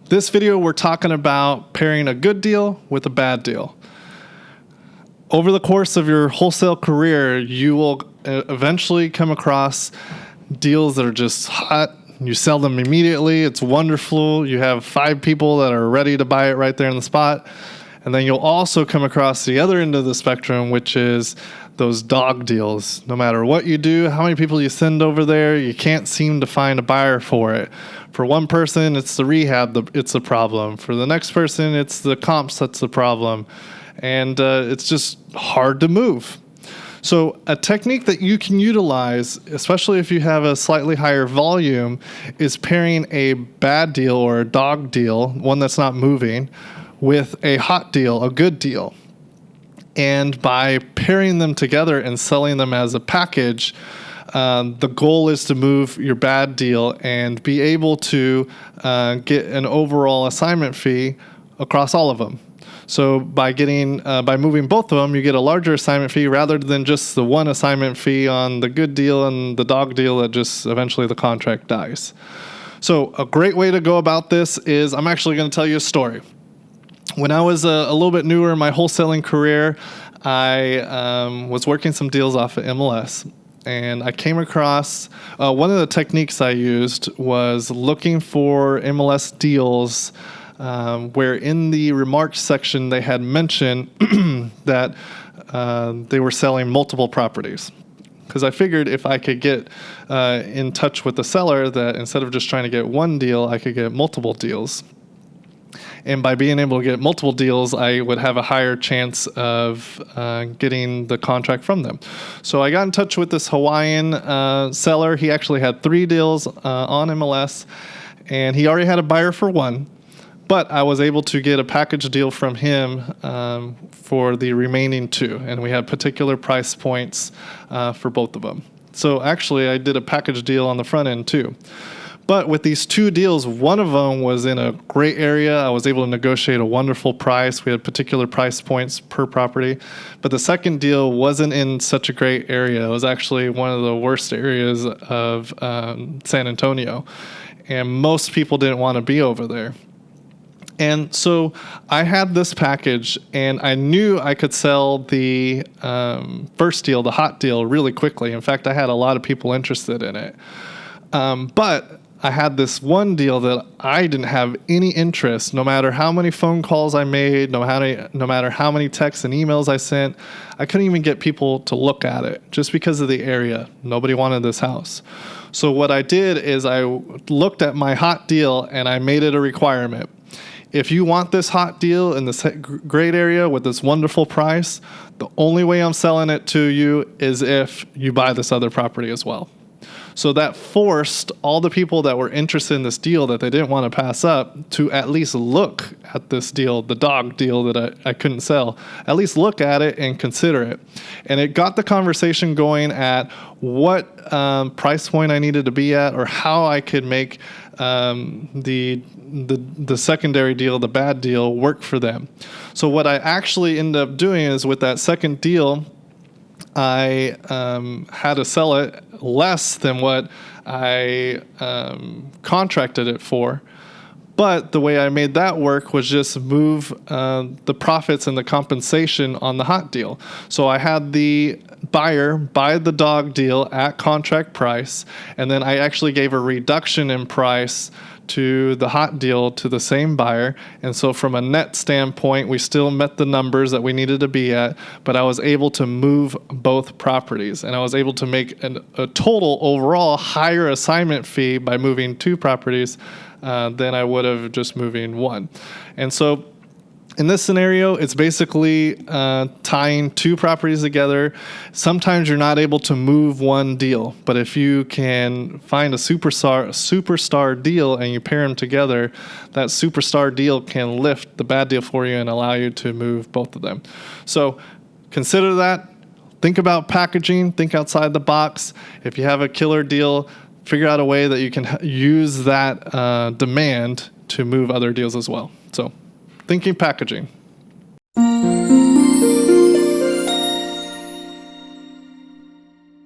This video, we're talking about pairing a good deal with a bad deal. Over the course of your wholesale career, you will eventually come across deals that are just hot. You sell them immediately. It's wonderful. You have 5 people that are ready to buy it right there on the spot. And then you'll also come across the other end of the spectrum, which is those dog deals. No matter what you do, how many people you send over there, you can't seem to find a buyer for it. For one person, it's the rehab, it's the problem. For the next person, it's the comps that's the problem. And it's just hard to move. So a technique that you can utilize, especially if you have a slightly higher volume, is pairing a bad deal or a dog deal, one that's not moving, with a hot deal, a good deal. And by pairing them together and selling them as a package, the goal is to move your bad deal and be able to get an overall assignment fee across all of them. So by moving both of them, you get a larger assignment fee rather than just the one assignment fee on the good deal and the dog deal that just eventually the contract dies. So a great way to go about this is I'm actually going to tell you a story. When I was a little bit newer in my wholesaling career, I was working some deals off of MLS. And I came across one of the techniques I used was looking for MLS deals where in the remarks section they had mentioned that they were selling multiple properties. Because I figured if I could get in touch with the seller that instead of just trying to get one deal, I could get multiple deals. And by being able to get multiple deals, I would have a higher chance of getting the contract from them. So I got in touch with this Hawaiian seller. He actually had 3 deals on MLS, and he already had a buyer for one. But I was able to get a package deal from him for the remaining 2, and we had particular price points for both of them. So actually, I did a package deal on the front end too. But with these 2 deals, one of them was in a great area. I was able to negotiate a wonderful price. We had particular price points per property. But the second deal wasn't in such a great area. It was actually one of the worst areas of San Antonio. And most people didn't want to be over there. And so I had this package, and I knew I could sell the first deal, the hot deal, really quickly. In fact, I had a lot of people interested in it. But I had this one deal that I didn't have any interest, no matter how many phone calls I made, no matter how many texts and emails I sent. I couldn't even get people to look at it just because of the area. Nobody wanted this house. So what I did is I looked at my hot deal and I made it a requirement. If you want this hot deal in this great area with this wonderful price, the only way I'm selling it to you is if you buy this other property as well. So that forced all the people that were interested in this deal that they didn't want to pass up to at least look at this deal, the dog deal that I couldn't sell, at least look at it and consider it. And it got the conversation going at what price point I needed to be at or how I could make the secondary deal, the bad deal, work for them. So what I actually ended up doing is with that second deal, I had to sell it less than what I contracted it for. But the way I made that work was just move the profits and the compensation on the hot deal. So I had the buyer buy the dog deal at contract price, and then I actually gave a reduction in price to the hot deal to the same buyer. And so from a net standpoint, we still met the numbers that we needed to be at, but I was able to move both properties. And I was able to make a total overall higher assignment fee by moving 2 properties than I would have just moving 1. And so in this scenario, it's basically tying 2 properties together. Sometimes you're not able to move one deal, but if you can find a superstar deal and you pair them together, that superstar deal can lift the bad deal for you and allow you to move both of them. So consider that. Think about packaging. Think outside the box. If you have a killer deal, figure out a way that you can use that demand to move other deals as well. So thinking packaging.